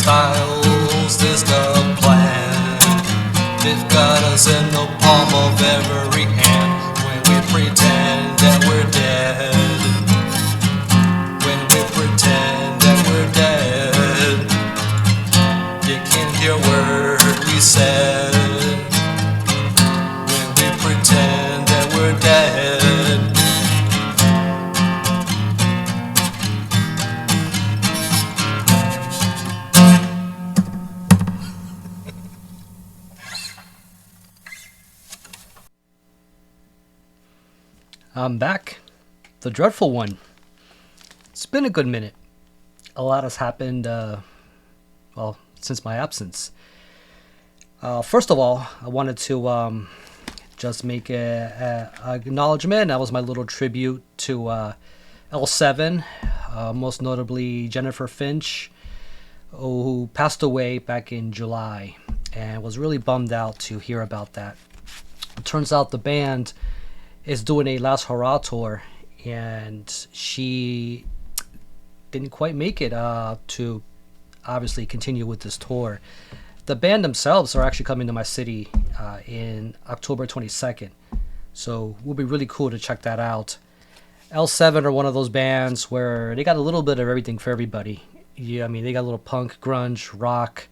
styles is the plan. They've got us in the palm of every hand when we pretend that we're dead. When we pretend that we're dead, you can't hear a word we said. When we pretend that we're dead. I'm back. The dreadful one. It's been a good minute. A lot has happened, since my absence. First of all, I wanted to just make a acknowledgement. That was my little tribute to L7, most notably Jennifer Finch, who passed away back in July, and was really bummed out to hear about that. It turns out the band is doing a last hurrah tour, and she didn't quite make it to obviously continue with this tour. The band themselves are actually coming to my city in October 22nd, so it will be really cool to check that out. L7 are one of those bands where they got a little bit of everything for everybody. Yeah, I mean, they got a little punk, grunge, rock,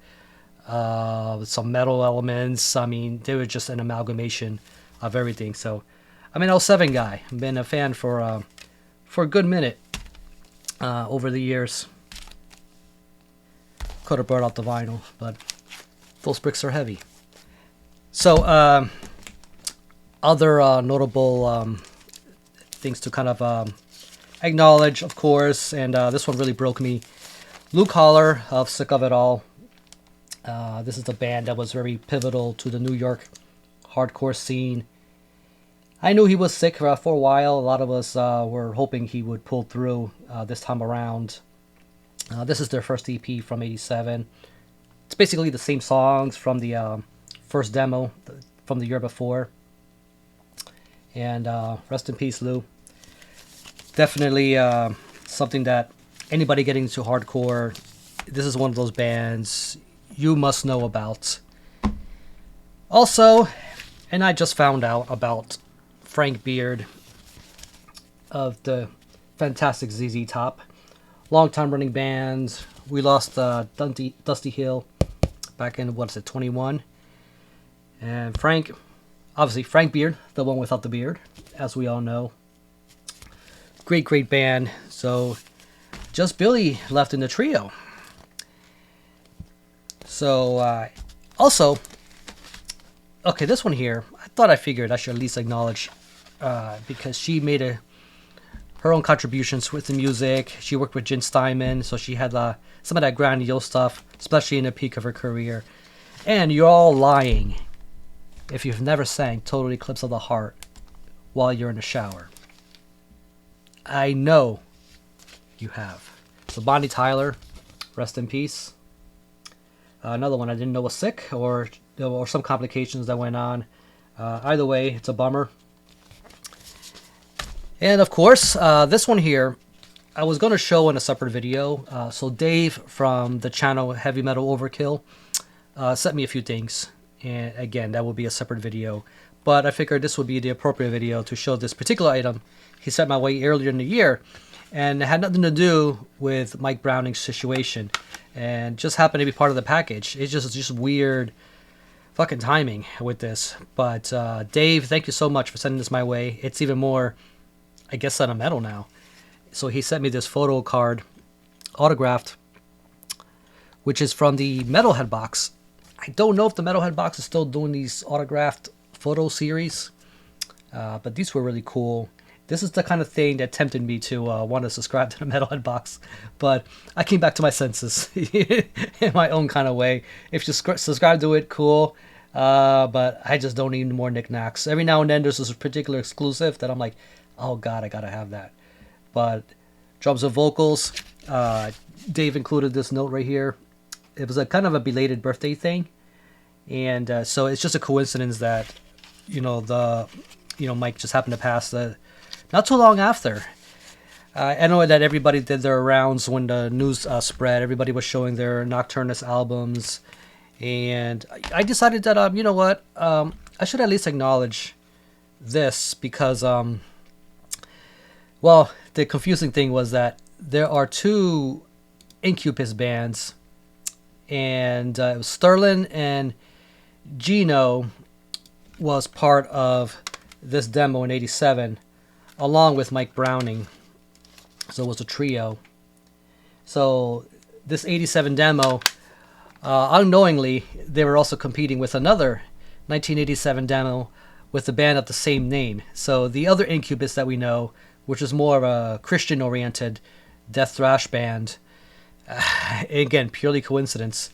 some metal elements. I mean, they were just an amalgamation of everything. So I'm an L7 guy. I've been a fan for a good minute over the years. Could have brought out the vinyl, but those bricks are heavy. So other notable things to kind of acknowledge, of course, and this one really broke me. Luke Holler of Sick of It All. This is the band that was very pivotal to the New York hardcore scene. I knew he was sick for a while. A lot of us were hoping he would pull through this time around. This is their first EP from '87. It's basically the same songs from the first demo from the year before. And rest in peace, Lou. Definitely something that anybody getting into hardcore, this is one of those bands you must know about. Also, and I just found out about Frank Beard of the fantastic ZZ Top. Long-time running band. We lost Dusty Hill back in, 21? And Frank, obviously Frank Beard, the one without the beard, as we all know. Great band. So, just Billy left in the trio. So, also, okay, this one here, I figured I should at least acknowledge because she made her own contributions with the music. She worked with Jen Steinman, so she had some of that grandiose stuff, especially in the peak of her career. And you're all lying if you've never sang Total Eclipse of the Heart while you're in the shower. I know you have. So Bonnie Tyler, rest in peace. Another one I didn't know was sick or some complications that went on. Either way, it's a bummer. And of course, this one here, I was going to show in a separate video. So Dave from the channel Heavy Metal Overkill sent me a few things. And again, that will be a separate video. But I figured this would be the appropriate video to show this particular item he sent my way earlier in the year. And it had nothing to do with Mike Browning's situation. And just happened to be part of the package. It's just weird fucking timing with this. But Dave, thank you so much for sending this my way. It's even more, I guess, sentimental now. So he sent me this photo card, autographed, which is from the Metalhead box. I don't know if the Metalhead box is still doing these autographed photo series, but these were really cool. This is the kind of thing that tempted me to want to subscribe to the Metalhead box, but I came back to my senses in my own kind of way. If you subscribe to it, cool, but I just don't need more knickknacks. Every now and then there's this particular exclusive that I'm like, oh god, I gotta have that. But drums and vocals, Dave included this note right here. It was a kind of a belated birthday thing, and so it's just a coincidence that Mike just happened to pass not too long after. I know that everybody did their rounds when the news spread. Everybody was showing their Nocturnus albums, and I decided that you know what, I should at least acknowledge this because well, the confusing thing was that there are two Incubus bands, and it was Sterling and Gino was part of this demo in '87, along with Mike Browning. So it was a trio. So this '87 demo, unknowingly, they were also competing with another 1987 demo with a band of the same name. So the other Incubus that we know, which is more of a Christian-oriented death thrash band, again, purely coincidence,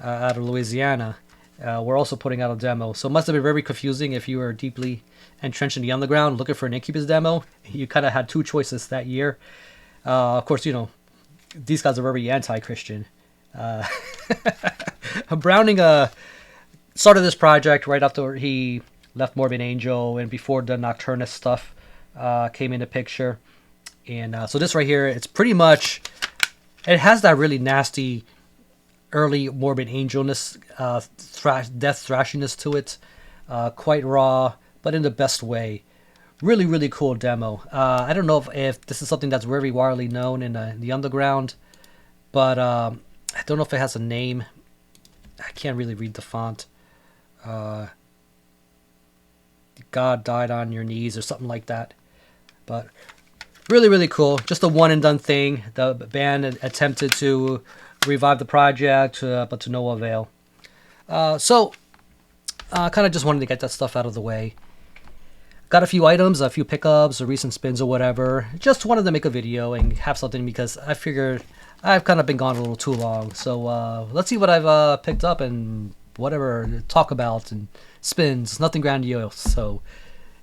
out of Louisiana, we're also putting out a demo. So it must have been very confusing if you were deeply entrenched in the underground looking for an Incubus demo. You kind of had two choices that year. Of course, you know, these guys are very anti-Christian. Browning started this project right after he left Morbid Angel and before the Nocturnus stuff came into picture. And so this right here, it's pretty much, it has that really nasty early Morbid Angelness, death thrashiness to it. Quite raw, but in the best way. Really, really cool demo. I don't know if this is something that's very widely known in the underground, but I don't know if it has a name. I can't really read the font. God died on your knees or something like that. But really, really cool. Just a one and done thing. The band attempted to revive the project, but to no avail. So, kind of just wanted to get that stuff out of the way. Got a few items, a few pickups, or recent spins or whatever. Just wanted to make a video and have something because I figured I've kind of been gone a little too long. So let's see what I've picked up and whatever to talk about and spins. Nothing grandiose, so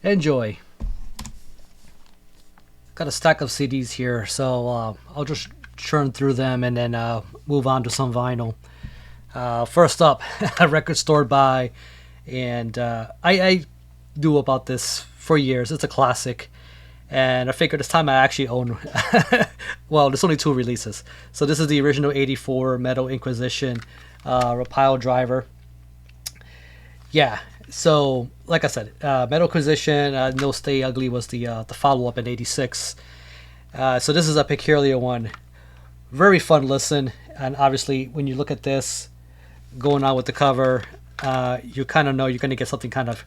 enjoy. Got a stack of CDs here, so I'll just churn through them and then move on to some vinyl. First up, a record store buy, and I knew about this for years. It's a classic, and I figured it's time I actually own. Well, there's only two releases, so this is the original '84 Metal Inquisition Pile Driver. Yeah, so like I said, Metal Inquisition, No Stay Ugly was the follow-up in '86. So this is a peculiar one. Very fun listen, and obviously when you look at this going on with the cover, you kind of know you're going to get something kind of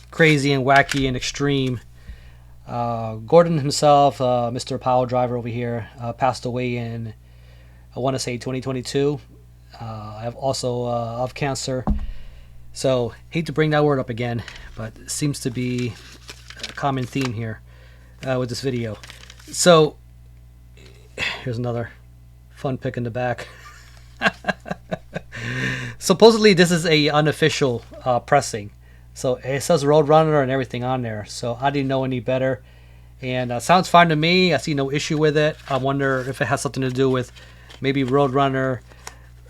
crazy and wacky and extreme. Gordon himself, Mr. Pile Driver over here, passed away in, I want to say 2022. I have also of cancer. So hate to bring that word up again, but it seems to be a common theme here with this video. So here's another fun pick in the back. Supposedly this is a unofficial pressing. So it says Roadrunner and everything on there. So I didn't know any better. And sounds fine to me. I see no issue with it. I wonder if it has something to do with maybe Roadrunner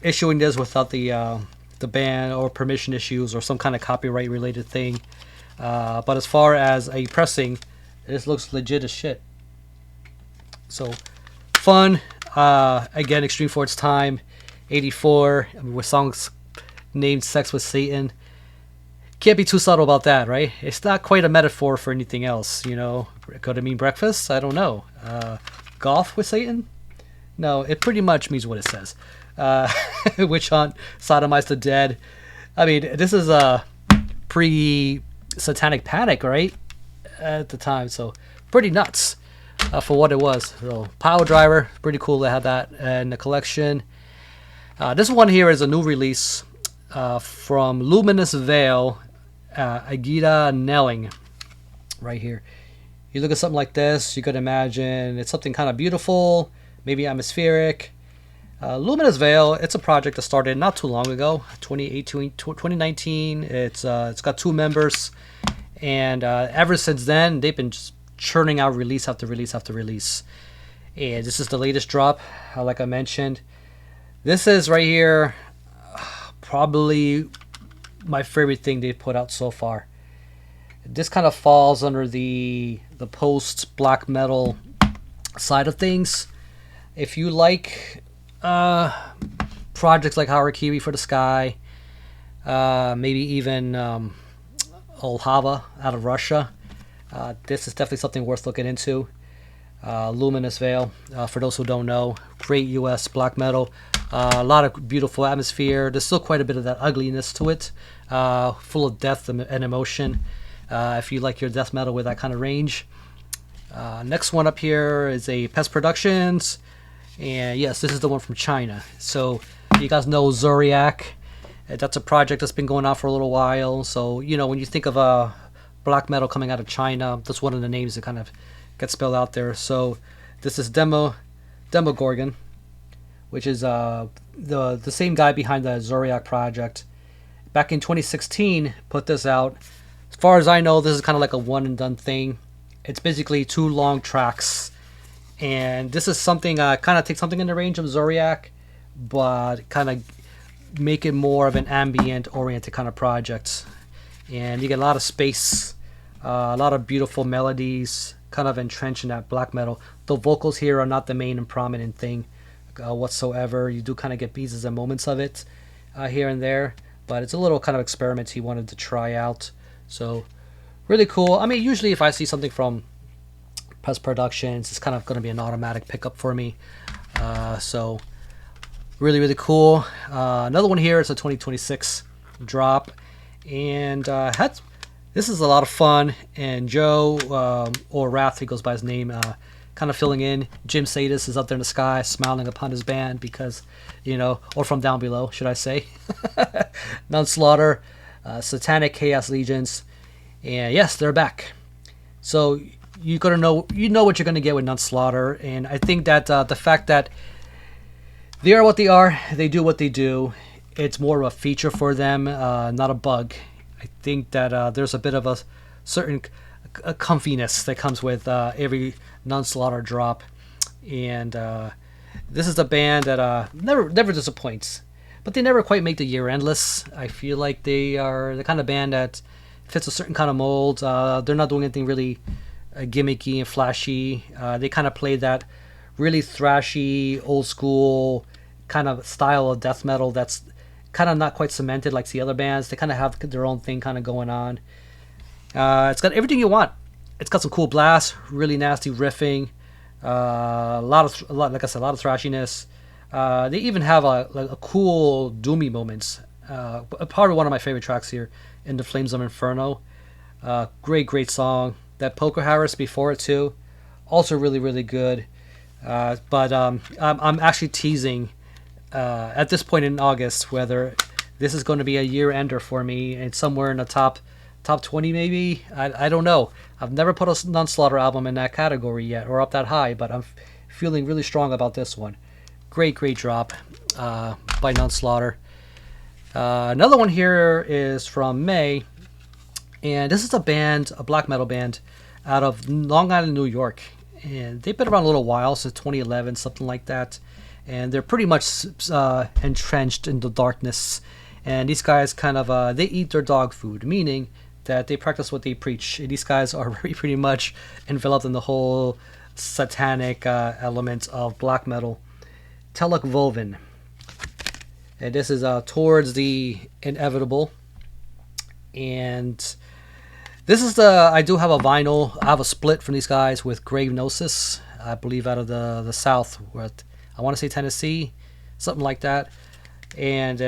issuing this without the ban or permission issues or some kind of copyright related thing. But as far as a pressing, this looks legit as shit. So fun. Again, extreme for its time. '84, with songs named Sex with Satan. Can't be too subtle about that, right? It's not quite a metaphor for anything else, you know. Could it mean breakfast? I don't know. Golf with Satan? No, it pretty much means what it says. Witch hunt, sodomize the dead. I mean, this is a pre-satanic panic, right? At the time, so pretty nuts for what it was. So, Pile Driver, pretty cool to have that in the collection. This one here is a new release from Luminous Veil, Agita Nelling, right here. You look at something like this, you could imagine it's something kind of beautiful, maybe atmospheric. Luminous Veil, it's a project that started not too long ago, 2019. It's got two members, and ever since then they've been just churning out release after release after release. And this is the latest drop, like I mentioned. This is right here, probably my favorite thing they've put out so far. This kind of falls under the post black metal side of things. If you like projects like Harakiri for the Sky, maybe even Olhava out of Russia, this is definitely something worth looking into. Luminous Veil, for those who don't know, great US black metal. A lot of beautiful atmosphere. There's still quite a bit of that ugliness to it, full of depth and emotion. If you like your death metal with that kind of range. Next one up here is a Pest Productions, and yes, this is the one from China. So you guys know Zodiac. That's a project that's been going on for a little while. So when you think of black metal coming out of China, that's one of the names that kind of gets spelled out there. So this is Demogorgon, which is the same guy behind the Zodiac project. Back in 2016, put this out. As far as I know, this is kind of like a one and done thing. It's basically 2 long tracks, and this is something kind of take something in the range of Zodiac, but kind of make it more of an ambient oriented kind of project. And you get a lot of space, a lot of beautiful melodies, kind of entrenched in that black metal. The vocals here are not the main and prominent thing whatsoever. You do kind of get pieces and moments of it here and there, but it's a little kind of experiment he wanted to try out. So really cool. I mean, usually if I see something from Pest Productions, it's kind of going to be an automatic pickup for me. So really, really cool. Another one here is a 2026 drop, and this is a lot of fun. And Joe, or Wrath, he goes by his name, kind of filling in. Jim Sadis is up there in the sky, smiling upon his band because, or from down below, should I say. Nunslaughter, Satanic Chaos Legions, and yes, they're back. So you know what you're gonna get with Nunslaughter, and I think that the fact that they are what they are, they do what they do, it's more of a feature for them, not a bug. I think that there's a bit of a certain comfiness that comes with every Nunslaughter drop, and this is a band that never disappoints, but they never quite make the year endless. I feel like they are the kind of band that fits a certain kind of mold. They're not doing anything really gimmicky and flashy. They kind of play that really thrashy, old school kind of style of death metal that's kind of not quite cemented like the other bands. They kind of have their own thing kind of going on. It's got everything you want. It's got some cool blasts, really nasty riffing, a lot, like I said, a lot of thrashiness. They even have a cool doomy moments. A part of one of my favorite tracks here, In the Flames of Inferno. Great song. That Poker Harris before it too, also really, really good. But I'm actually teasing at this point in August whether this is going to be a year ender for me, and somewhere in the top 20 maybe. I don't know. I've never put a Nunslaughter album in that category yet, or up that high, but I'm feeling really strong about this one. Great drop by Nunslaughter. Another one here is from May, and this is a black metal band out of Long Island, New York, and they've been around a little while, since 2011, something like that, and they're pretty much entrenched in the darkness. And these guys kind of they eat their dog food, meaning that they practice what they preach. And these guys are pretty much enveloped in the whole satanic element of black metal. Telek Volvin. And this is Towards the Inevitable. And this is I do have a vinyl. I have a split from these guys with Grave Gnosis, I believe out of the South, I want to say Tennessee, something like that. And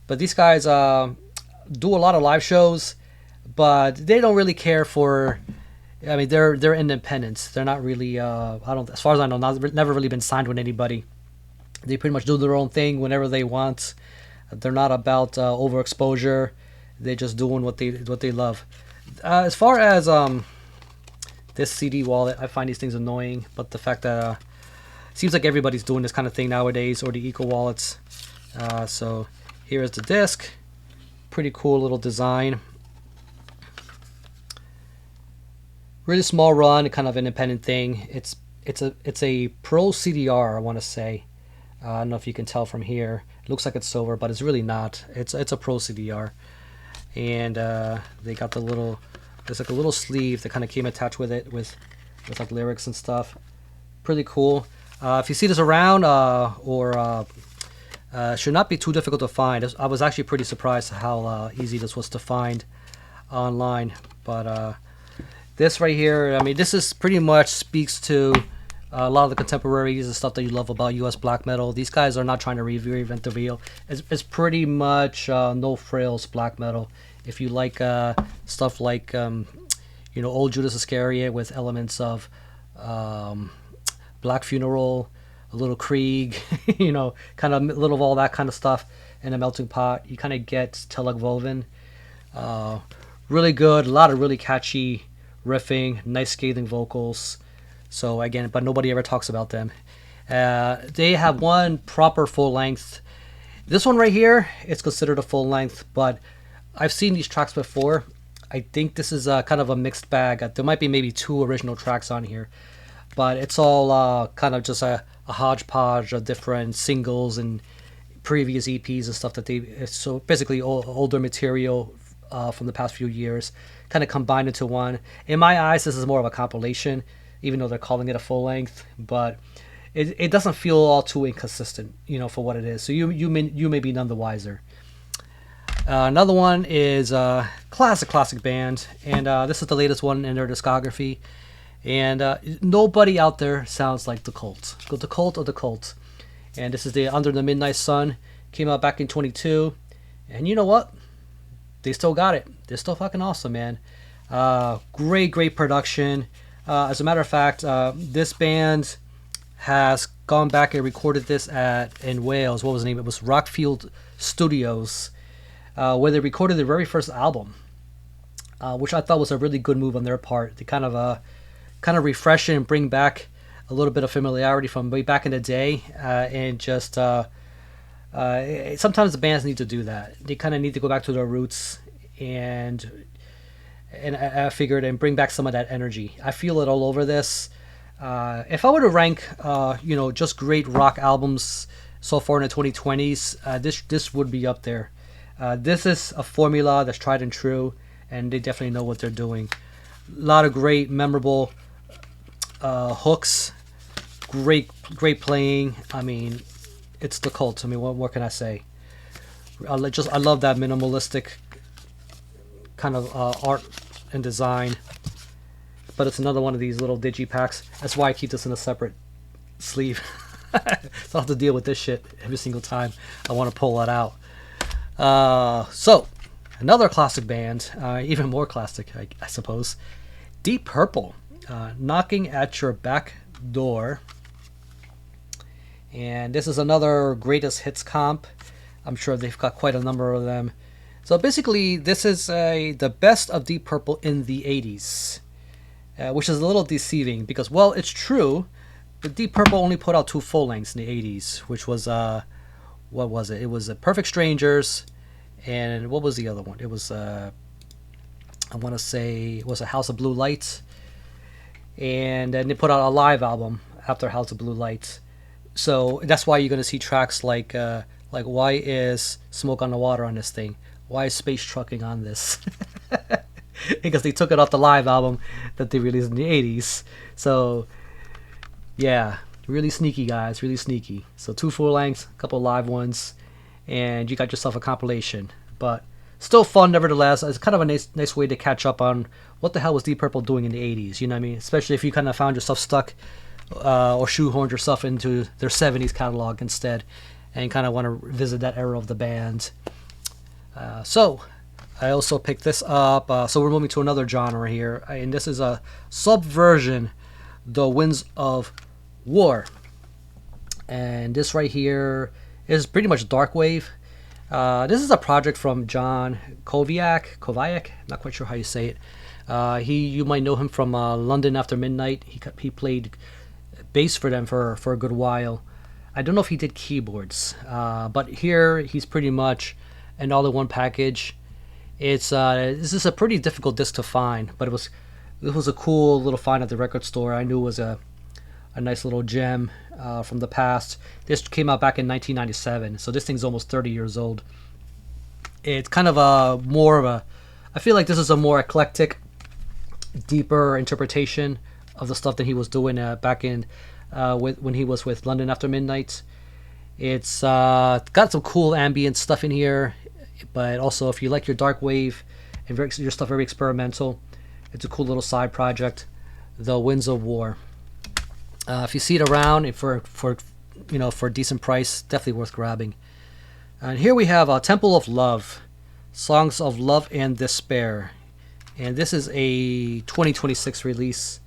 but these guys do a lot of live shows, but they don't really care for. I mean, they're independent. They're not really. As far as I know, never really been signed with anybody. They pretty much do their own thing whenever they want. They're not about overexposure. They're just doing what they love. As far as this CD wallet, I find these things annoying. But the fact that it seems like everybody's doing this kind of thing nowadays, or the eco wallets. So here is the disc. Pretty cool little design. Really small run, kind of independent thing. It's a Pro CDR, I want to say. I don't know if you can tell from here. It looks like it's silver, but it's really not. It's a Pro CDR, and they got there's like a little sleeve that kind of came attached with it with like lyrics and stuff. Pretty cool. If you see this around, should not be too difficult to find. I was actually pretty surprised how easy this was to find online. But this right here, I mean, this is pretty much speaks to a lot of the contemporaries and stuff that you love about U.S. black metal. These guys are not trying to reinvent the wheel. It's pretty much no frills black metal. If you like stuff like old Judas Iscariot with elements of Black Funeral, a little Krieg, kind of a little of all that kind of stuff in a melting pot, you kind of get Teleg Woven. Really good, a lot of really catchy riffing, nice scathing vocals. So again, but nobody ever talks about them. They have one proper full length. This one right here, it's considered a full length, but I've seen these tracks before. I think this is kind of a mixed bag. There might be maybe 2 original tracks on here, but it's all kind of just a hodgepodge of different singles and previous EPs and stuff so basically older material from the past few years, kind of combined into one. In my eyes, this is more of a compilation, even though they're calling it a full length, but it doesn't feel all too inconsistent, for what it is. So you may be none the wiser. Another one is classic band, and this is the latest one in their discography. And nobody out there sounds like the Cult. The Cult of the Cult. And this is the Under the Midnight Sun. Came out back in 22. And you know what? They still got it. They're still fucking awesome, man. Great production. As a matter of fact, this band has gone back and recorded this in Wales. What was the name? It was Rockfield Studios, where they recorded their very first album, which I thought was a really good move on their part. They kind of refresh it and bring back a little bit of familiarity from way back in the day, and just sometimes the bands need to do that. They kind of need to go back to their roots, and I figured, and bring back some of that energy. I feel it all over this. If I were to rank, just great rock albums so far in the 2020s, this would be up there. This is a formula that's tried and true, and they definitely know what they're doing. A lot of great, memorable hooks, great playing. I mean, it's the Cult. I mean, what can I say? I love that minimalistic kind of art and design. But it's another one of these little digipacks. That's why I keep this in a separate sleeve. So I'll have to deal with this shit every single time I want to pull it out. So another classic band, even more classic, I suppose. Deep Purple, Knocking at Your Back Door. And this is another greatest hits comp. I'm sure they've got quite a number of them. So basically, this is the best of Deep Purple in the 80s, which is a little deceiving because, well, it's true, but Deep Purple only put out 2 full lengths in the 80s, which was, what was it? It was Perfect Strangers, and what was the other one? It was, I want to say, it was a House of Blue Lights, and then they put out a live album after House of Blue Lights. So that's why you're going to see tracks like why is Smoke on the Water on this thing? Why is Space Trucking on this? Because they took it off the live album that they released in the 80s. So, yeah, really sneaky, guys, really sneaky. So 2 full lengths, a couple live ones, and you got yourself a compilation. But still fun, nevertheless. It's kind of a nice way to catch up on what the hell was Deep Purple doing in the 80s, you know what I mean? Especially if you kind of found yourself stuck or shoehorned yourself into their 70s catalog instead, and kind of want to visit that era of the band. So I also picked this up. So we're moving to another genre here, and this is a Subversion, The Winds of War. And this right here is pretty much dark wave. This is a project from John Kovayak, not quite sure how you say it. You might know him from London After Midnight. He played bass for them for a good while. I don't know if he did keyboards, but here he's pretty much an all-in-one package. This is a pretty difficult disc to find, but it was a cool little find at the record store. I knew it was a nice little gem from the past. This came out back in 1997, so this thing's almost 30 years old. It's kind of I feel like this is a more eclectic, deeper interpretation of the stuff that he was doing back in when he was with London After Midnight. It's got some cool ambient stuff in here, but also if you like your dark wave and your stuff very experimental, it's a cool little side project. The Winds of War. If you see it around for a decent price, definitely worth grabbing. And here we have Temple of Love, Songs of Love and Despair, and this is a 2026 release.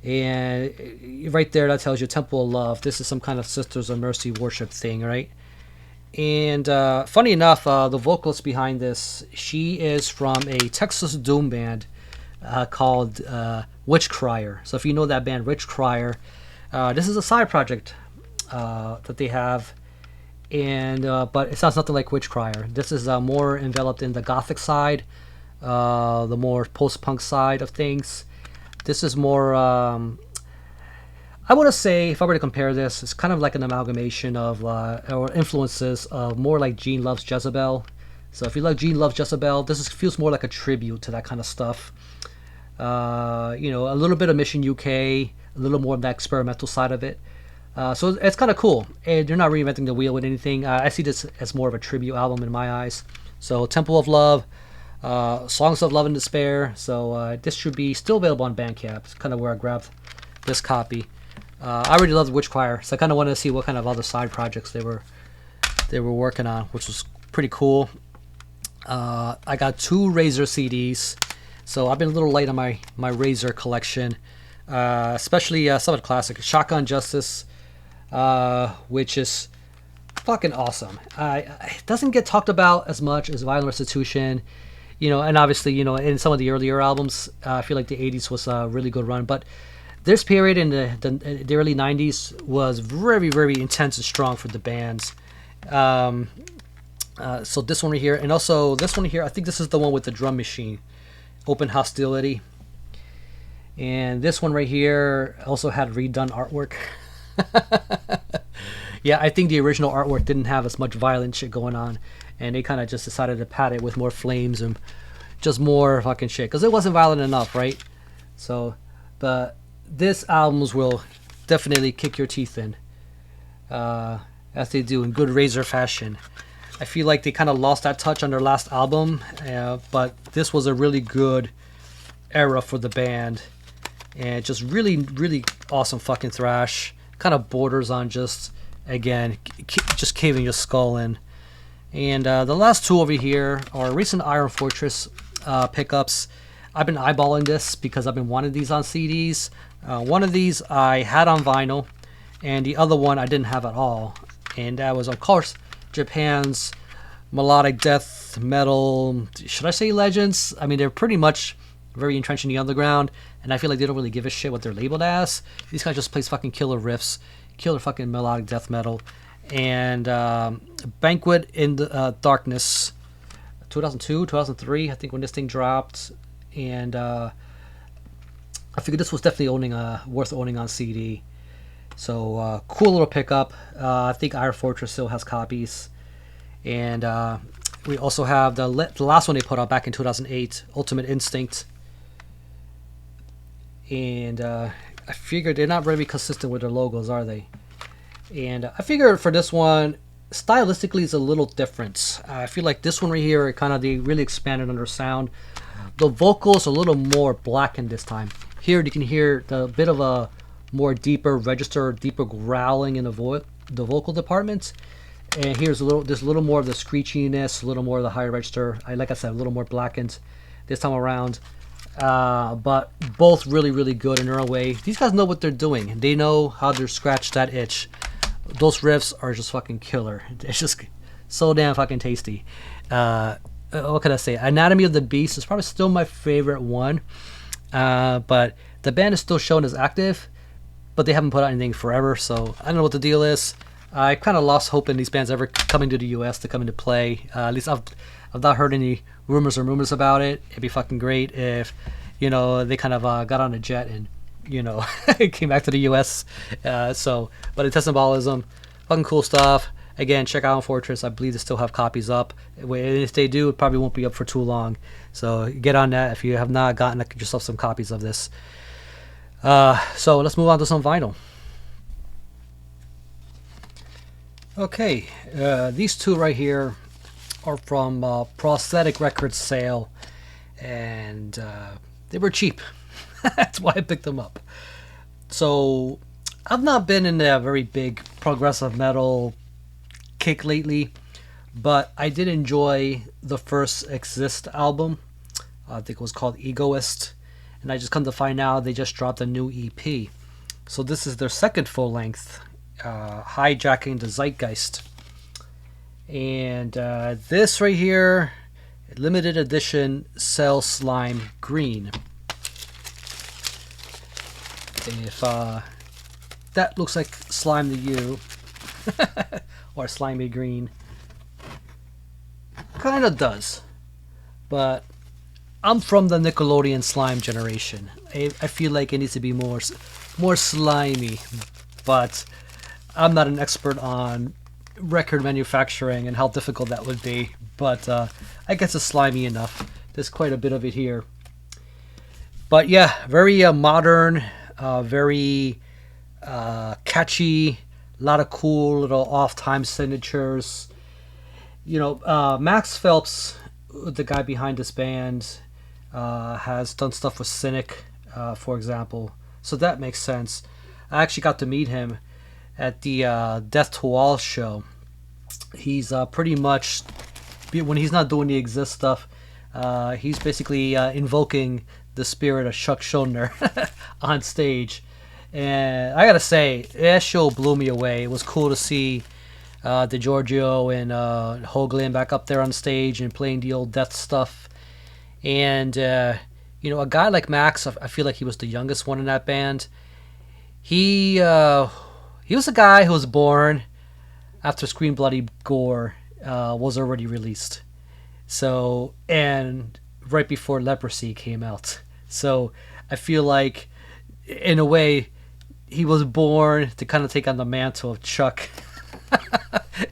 And right there, that tells you Temple of Love. This is some kind of Sisters of Mercy worship thing, right? And funny enough, the vocalist behind this, she is from a Texas doom band called Witchcrier. So if you know that band, Witchcrier, this is a side project that they have, and but it sounds nothing like Witchcrier. This is more enveloped in the gothic side, the more post-punk side of things. This is more, I want to say, if I were to compare this, it's kind of like an amalgamation of, or influences of more like Gene Loves Jezebel. So if you like Gene Loves Jezebel, feels more like a tribute to that kind of stuff. A little bit of Mission UK, a little more of that experimental side of it. So it's kind of cool. And they're not reinventing the wheel with anything. I see this as more of a tribute album in my eyes. So Temple of Love, Songs of Love and Despair. So this should be still available on Bandcamp. It's kind of where I grabbed this copy. I really love the Witchcrier, so I kind of wanted to see what kind of other side projects they were working on, which was pretty cool. I got 2 Razor CDs, so I've been a little late on my Razor collection, especially some of the classic Shotgun Justice, which is fucking awesome. It doesn't get talked about as much as Violent Restitution. And obviously, in some of the earlier albums, I feel like the 80s was a really good run. But this period in the early 90s was very, very intense and strong for the bands. So this one right here, and also this one here, I think this is the one with the drum machine, Open Hostility. And this one right here also had redone artwork. Yeah, I think the original artwork didn't have as much violent shit going on, and they kind of just decided to pad it with more flames and just more fucking shit, because it wasn't violent enough, right? So, but this albums will definitely kick your teeth in, as they do in good Razor fashion. I feel like they kind of lost that touch on their last album, but this was a really good era for the band, and just really, really awesome fucking thrash. Kind of borders on just, again, just caving your skull in. And the last 2 over here are recent Iron Fortress pickups. I've been eyeballing this because I've been wanting these on CDs. One of these I had on vinyl, and the other one I didn't have at all. And that was, of course, Japan's melodic death metal, should I say legends? I mean, they're pretty much very entrenched in the underground, and I feel like they don't really give a shit what they're labeled as. These guys just plays fucking killer riffs, killer fucking melodic death metal. And Banquet in the Darkness, 2002, 2003, I think, when this thing dropped. And I figured this was definitely worth owning on CD. So cool little pickup. I think Iron Fortress still has copies. And we also have the last one they put out back in 2008, Ultimate Instinct. And I figured they're not very consistent with their logos, are they? And I figured for this one, stylistically, it's a little different. I feel like this one right here, they really expanded on their sound. The vocals a little more blackened this time. Here you can hear the bit of a more deeper register, deeper growling in the vocal department. And here's there's a little more of the screechiness, a little more of the higher register. Like I said, a little more blackened this time around. But both really, really good in their own way. These guys know what they're doing. They know how to scratch that itch. Those riffs are just fucking killer. It's just so damn fucking tasty. What can I say? Anatomy of the Beast is probably still my favorite one. But the band is still shown as active, but they haven't put out anything forever, so I don't know what the deal is. I kind of lost hope in these bands ever coming to the US to come into play. At least I've not heard any rumors about it. It'd be fucking great if, they kind of got on a jet and, came back to the US. But it's symbolism, fucking cool stuff. Again, check out Fortress. I believe they still have copies up. If they do, it probably won't be up for too long. So get on that if you have not gotten yourself some copies of this. So let's move on to some vinyl. Okay, these two right here are from Prosthetic Records sale, and they were cheap. That's why I picked them up. So I've not been in a very big progressive metal kick lately, but I did enjoy the first Exist album. I think it was called Egoist, and I just come to find out they just dropped a new EP. So this is their second full length, Hijacking the Zeitgeist. And this right here, limited edition Cell Slime Green. If that looks like slime to you, or slimy green, kind of does. But I'm from the Nickelodeon slime generation. I feel like it needs to be more slimy, but I'm not an expert on record manufacturing and how difficult that would be. But I guess it's slimy enough. There's quite a bit of it here. But yeah, very modern, very catchy, a lot of cool little off-time signatures. You know, Max Phelps, the guy behind this band, has done stuff with Cynic, for example. So that makes sense. I actually got to meet him at the Death to All show. He's pretty much, when he's not doing the Exist stuff, he's basically invoking the spirit of Chuck Schuldiner on stage. And I gotta say, that show blew me away. It was cool to see DiGiorgio and Hoagland back up there on stage and playing the old Death stuff. And you know, a guy like Max, I feel like he was the youngest one in that band. He was a guy who was born after Scream Bloody Gore was already released. So, and right before Leprosy came out. So I feel like, in a way, he was born to kind of take on the mantle of Chuck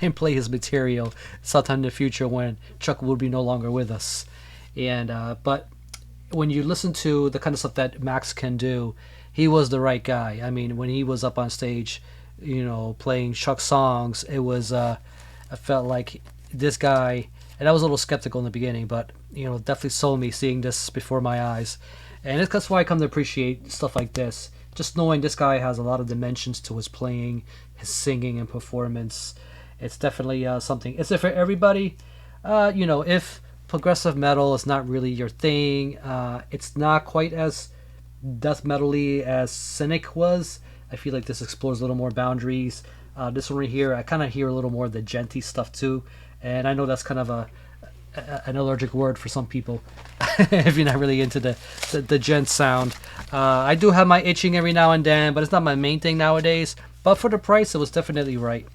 and play his material sometime in the future when Chuck will be no longer with us. And but when you listen to the kind of stuff that Max can do, he was the right guy. I mean, when he was up on stage, you know, playing Chuck songs, it was I felt like this guy, and I was a little skeptical in the beginning, but you know, definitely sold me seeing this before my eyes. And that's why I come to appreciate stuff like this. Just knowing this guy has a lot of dimensions to his playing, his singing and performance. It's definitely something. It's for everybody. You know, if progressive metal is not really your thing, it's not quite as death metal-y as Cynic was. I feel like this explores a little more boundaries. This one right here, I kind of hear a little more of the genty stuff too. And I know that's kind of an allergic word for some people if you're not really into the gent sound. I do have my itching every now and then, but it's not my main thing nowadays. But for the price, it was definitely right.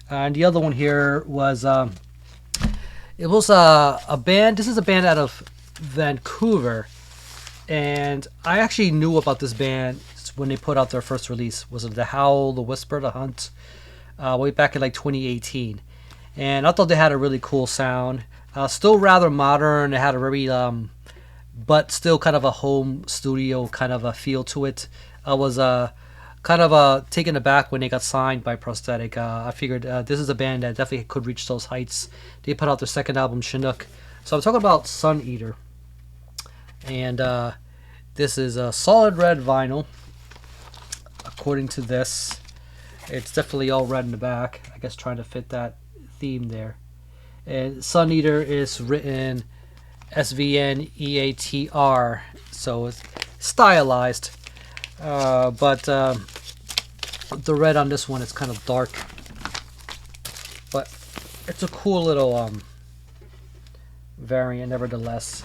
And the other one here was it was a band. This is a band out of Vancouver, and I actually knew about this band when they put out their first release. Was it The Howl, The Whisper, The Hunt? Way back in like 2018, and I thought they had a really cool sound. Still rather modern. It had a very but still kind of a home studio kind of a feel to it. I was kind of taken aback when they got signed by Prosthetic. I figured this is a band that definitely could reach those heights. They put out their second album, Chinook. So I'm talking about Sun Eater. And this is a solid red vinyl, according to this. It's definitely all red in the back. I guess trying to fit that theme there. And Sun Eater is written SVNEATR, so it's stylized. But the red on this one is kind of dark. But it's a cool little variant, nevertheless.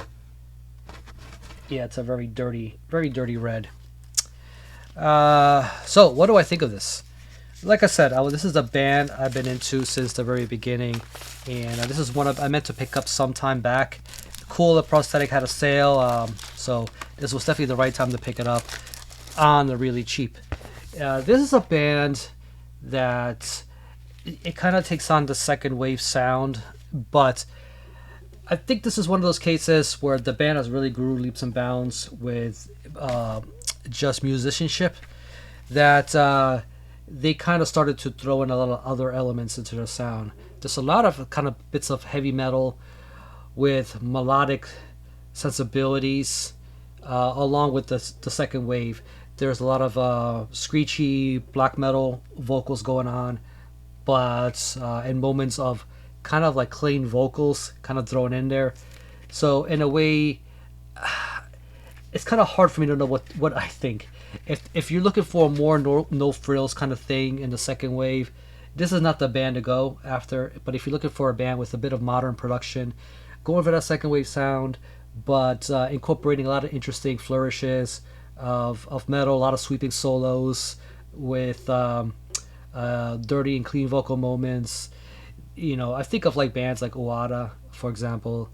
Yeah, it's a very dirty red. So what do I think of this? Like I said, this is a band I've been into since the very beginning, and this is one I meant to pick up some time back. Cool that Prosthetic had a sale, so this was definitely the right time to pick it up on the really cheap. This is a band that it kind of takes on the second wave sound, but I think this is one of those cases where the band has really grew leaps and bounds with just musicianship. That they kind of started to throw in a lot of other elements into their sound. There's a lot of kind of bits of heavy metal with melodic sensibilities, along with the second wave. There's a lot of screechy black metal vocals going on, but in moments of kind of like clean vocals kind of thrown in there. So in a way, it's kind of hard for me to know what I think. If you're looking for a more no frills kind of thing in the second wave, this is not the band to go after. But if you're looking for a band with a bit of modern production, going for that second wave sound, but incorporating a lot of interesting flourishes of metal, a lot of sweeping solos with dirty and clean vocal moments. You know, I think of like bands like Oada, for example,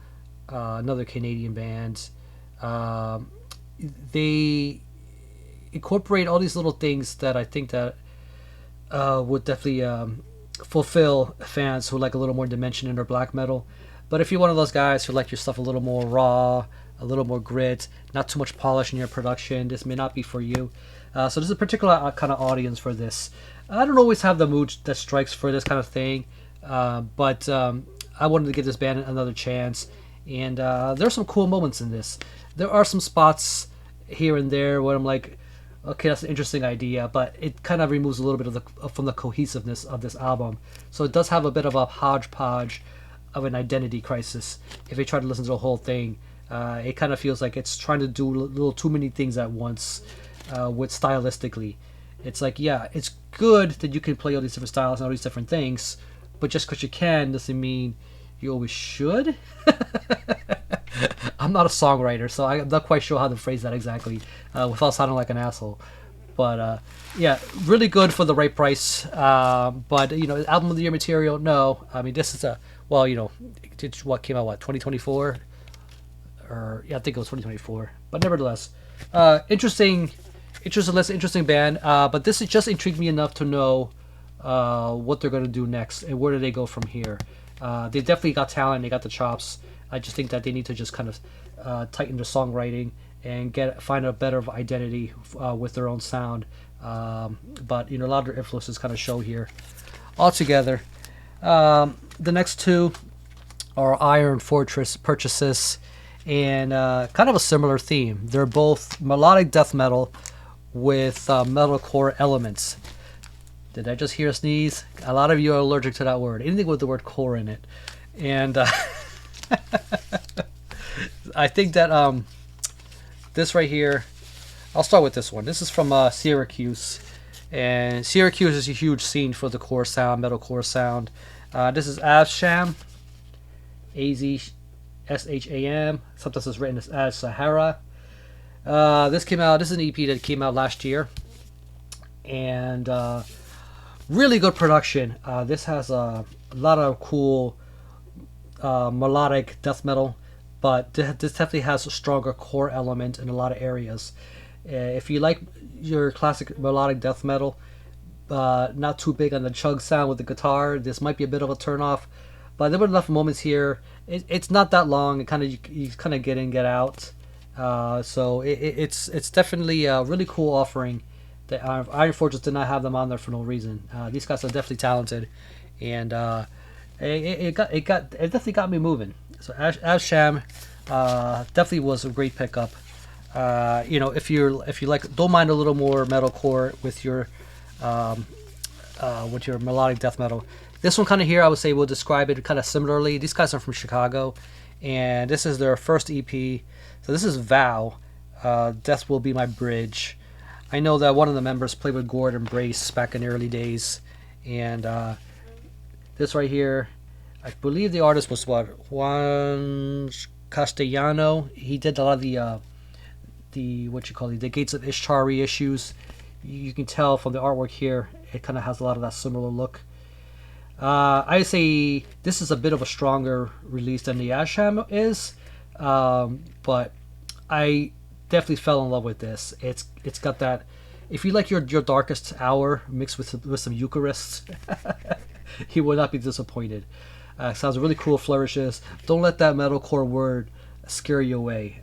another Canadian band. They incorporate all these little things that I think that would definitely fulfill fans who like a little more dimension in their black metal. But if you're one of those guys who like your stuff a little more raw, a little more grit, not too much polish in your production, this may not be for you. So there's a particular kind of audience for this. I don't always have the mood that strikes for this kind of thing, but I wanted to give this band another chance. And there's some cool moments in this. There are some spots here and there where I'm like, okay, that's an interesting idea, but it kind of removes a little bit of from the cohesiveness of this album. So it does have a bit of a hodgepodge of an identity crisis. If you try to listen to the whole thing, it kind of feels like it's trying to do a little too many things at once with stylistically. It's like, yeah, it's good that you can play all these different styles and all these different things, but just because you can doesn't mean you always should. I'm not a songwriter, so I'm not quite sure how to phrase that exactly without sounding like an asshole. But yeah, really good for the right price. But you know, album of the year material? No. I mean, this is well, you know, what came out 2024, or yeah, I think it was 2024. But nevertheless, interesting band. But this has just intrigued me enough to know what they're gonna do next and where do they go from here. They definitely got talent. They got the chops. I just think that they need to just kind of tighten their songwriting and find a better identity with their own sound. But you know, a lot of their influences kind of show here. Altogether, the next two are Iron Fortress purchases, and kind of a similar theme. They're both melodic death metal with metalcore elements. Did I just hear a sneeze? A lot of you are allergic to that word. Anything with the word core in it, and I think that this right here, I'll start with this one. This is from Syracuse, and Syracuse is a huge scene for the core sound, metalcore sound. This is Azsham, A-Z-S-H-A-M. Sometimes it's written as Sahara. This came out. This is an EP that came out last year, and really good production. This has a lot of cool melodic death metal, but this definitely has a stronger core element in a lot of areas. If you like your classic melodic death metal, not too big on the chug sound with the guitar, this might be a bit of a turnoff. But there were enough moments here. It's not that long. It kind of you kind of get in, get out. So it's definitely a really cool offering. That Iron Fortress did not have them on there for no reason. These guys are definitely talented, and it definitely got me moving. So Azsham definitely was a great pickup. You know, if you like, don't mind a little more metalcore with your melodic death metal. This one kind of here, I would say, we'll describe it kind of similarly. These guys are from Chicago, and this is their first EP. So this is Vow, Death Will Be My Bridge. I know that one of the members played with Gordon Brace back in the early days, and this right here, I believe the artist was Juan Castellano. He did a lot of the Gates of Ishtar reissues. You can tell from the artwork here, it kind of has a lot of that similar look. I say this is a bit of a stronger release than the Azsham is, but I definitely fell in love with this. It's got that. If you like your darkest hour mixed with some Eucharist, you will not be disappointed. Sounds really cool flourishes. Don't let that metalcore word scare you away.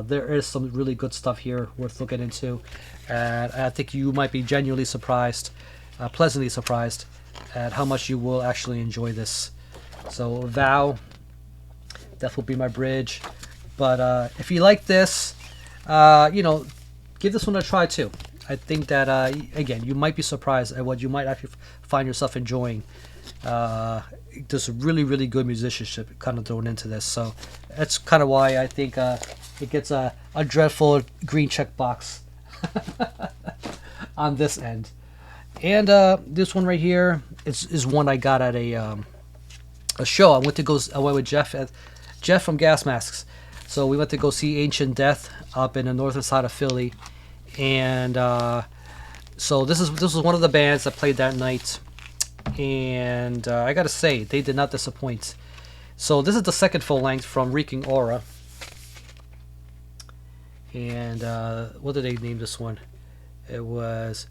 There is some really good stuff here worth looking into, and I think you might be genuinely surprised pleasantly surprised at how much you will actually enjoy this. So Vow, Death Will Be My Bridge. But if you like this, give this one a try too. I think that, again, you might be surprised at what you might actually find yourself enjoying. There's really, really good musicianship kind of thrown into this. So that's kind of why I think it gets a dreadful green check box on this end. And this one right here is one I got at a show. I went with Jeff from Gas Masks. So we went to go see Ancient Death up in the northern side of Philly, and so this was one of the bands that played that night, and I gotta say they did not disappoint. So this is the second full length from Reeking Aura, and what did they name this one? It was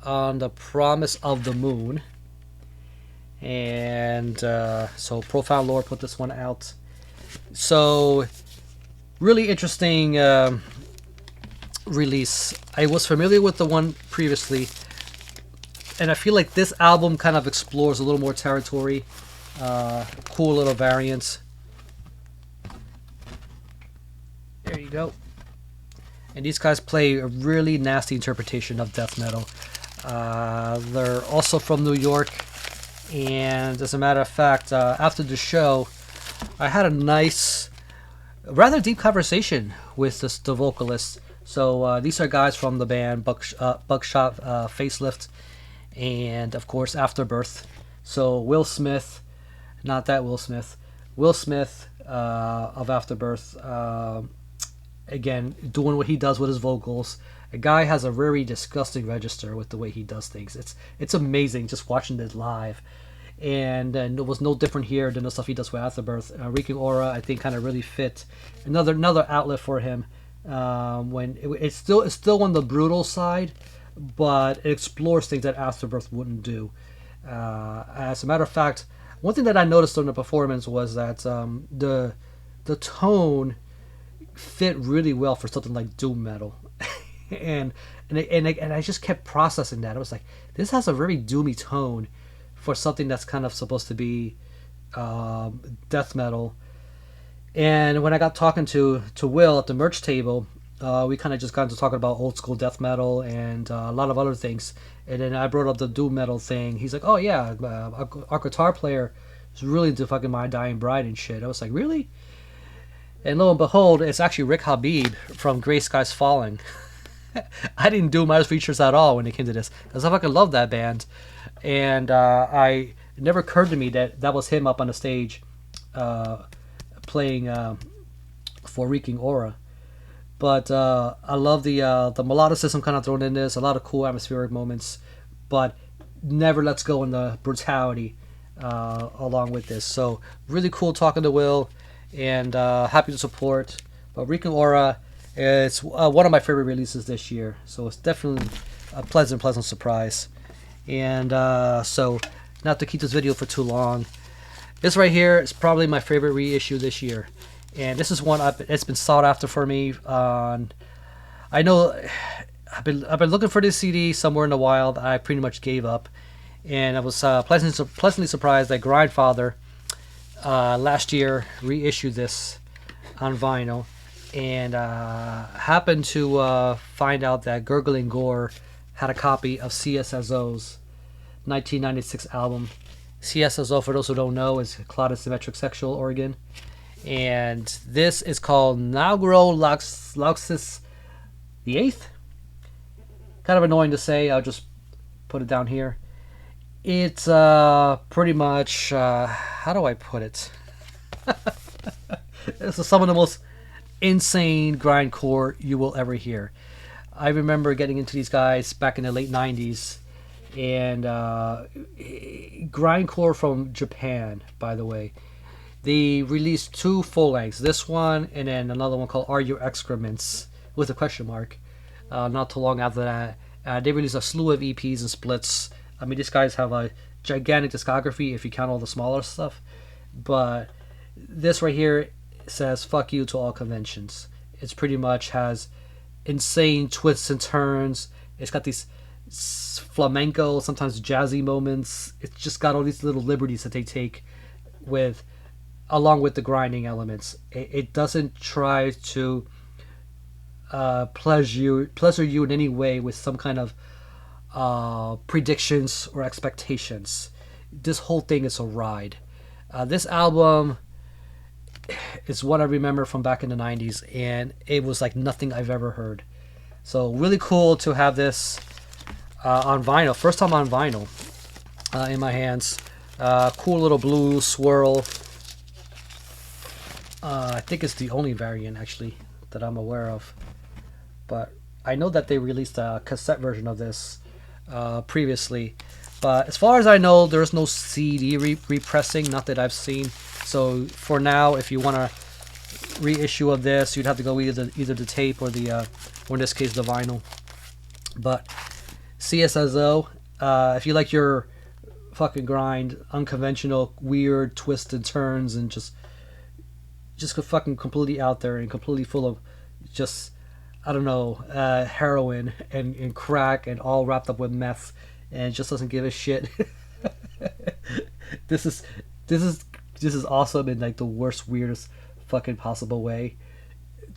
On the Promise of the Moon, and so Profound Lore put this one out. So really interesting release. I was familiar with the one previously, and I feel like this album kind of explores a little more territory. Cool little variants. There you go. And these guys play a really nasty interpretation of death metal. They're also from New York, and as a matter of fact, after the show, I had a nice, rather deep conversation with the vocalist. So these are guys from the band Buckshot Facelift, and of course Afterbirth. So Will Smith, not that Will Smith, Will Smith of Afterbirth, again doing what he does with his vocals. A guy has a very disgusting register with the way he does things. It's amazing just watching it live. And it was no different here than the stuff he does with Afterbirth. Reeking Aura, I think, kind of really fit. Another outlet for him. When it's still on the brutal side, but it explores things that Afterbirth wouldn't do. As a matter of fact, one thing that I noticed during the performance was that the tone fit really well for something like doom metal, and I just kept processing that. I was like, this has a very doomy tone for something that's kind of supposed to be death metal. And when I got talking to Will at the merch table, we kind of just got into talking about old school death metal and a lot of other things. And then I brought up the doom metal thing. He's like, "Oh yeah, our guitar player is really into fucking My Dying Bride and shit." I was like, "Really?" And lo and behold, it's actually Rick Habib from Grey Skies Falling. I didn't do my features at all when it came to this, because I fucking love that band. And it never occurred to me that was him up on the stage playing for Reeking Aura. But I love the melodicism kind of thrown in this, a lot of cool atmospheric moments, but never lets go in the brutality along with this. So really cool talking to Will, and happy to support. But Reeking Aura is one of my favorite releases this year, so it's definitely a pleasant surprise. And so, not to keep this video for too long, this right here is probably my favorite reissue this year, and this is one it's been sought after for me. I know I've been looking for this CD somewhere in the wild. I pretty much gave up, and I was pleasantly surprised that Grindfather last year reissued this on vinyl, and happened to find out that Gurgling Gore had a copy of CSSO's 1996 album. CSSO, for those who don't know, is Clotted Symmetric Sexual Organ, and this is called Naugro Lauxis the Eighth. Kind of annoying to say. I'll just put it down here. It's pretty much how do I put it? This is some of the most insane grindcore you will ever hear. I remember getting into these guys back in the late 90s, and grindcore from Japan, by the way. They released 2 full lengths, this one and then another one called Are Your Excrements with a question mark. Not too long after that, they released a slew of EPs and splits. I mean, these guys have a gigantic discography if you count all the smaller stuff, but this right here says fuck you to all conventions. It's pretty much has insane twists and turns. It's got these flamenco, sometimes jazzy moments. It's just got all these little liberties that they take with, along with the grinding elements. It doesn't try to pleasure you in any way with some kind of predictions or expectations. This whole thing is a ride. This album is what I remember from back in the 90s, and it was like nothing I've ever heard. So really cool to have this on vinyl. First time on vinyl in my hands. Cool little blue swirl. I think it's the only variant actually that I'm aware of. But I know that they released a cassette version of this previously. But as far as I know, there's no CD repressing, not that I've seen. So for now, if you want a reissue of this, you'd have to go either the tape or the, or in this case, the vinyl. But CSSO, if you like your fucking grind, unconventional, weird twists and turns, and just fucking completely out there and completely full of just, I don't know, heroin and crack and all wrapped up with meth, and just doesn't give a shit. This is awesome in like the worst, weirdest fucking possible way.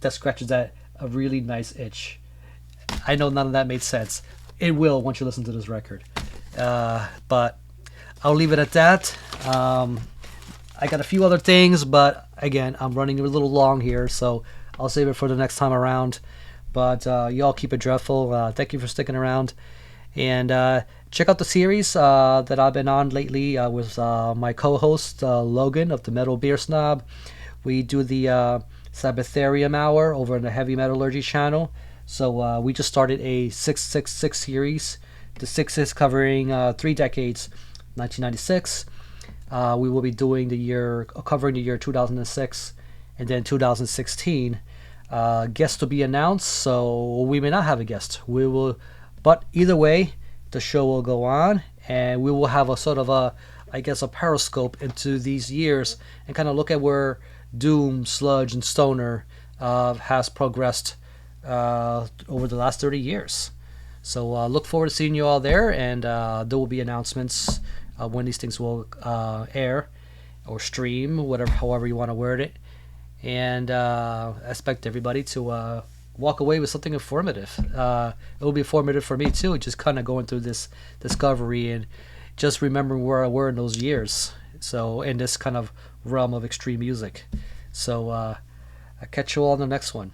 That scratches at a really nice itch. I know none of that made sense. It will once you listen to this record. But I'll leave it at that. I got a few other things, but again, I'm running a little long here, so I'll save it for the next time around. But y'all keep it dreadful. Thank you for sticking around. And check out the series that I've been on lately with my co-host Logan of the Metal Beer Snob. We do the Sabbatharium Hour over on the Heavy Metallurgy channel. So we just started a 666 series. The 6 is covering 3 decades, 1996. We will be doing covering the year 2006 and then 2016. Guest to be announced, so we may not have a guest. But either way, the show will go on, and we will have a sort of a periscope into these years and kind of look at where Doom, Sludge, and Stoner has progressed over the last 30 years. So look forward to seeing you all there, and there will be announcements when these things will air or stream, however you want to word it. And I expect everybody to walk away with something informative. It will be informative for me too, just kind of going through this discovery and just remembering where I were in those years. So in this kind of realm of extreme music. So I'll catch you all in the next one.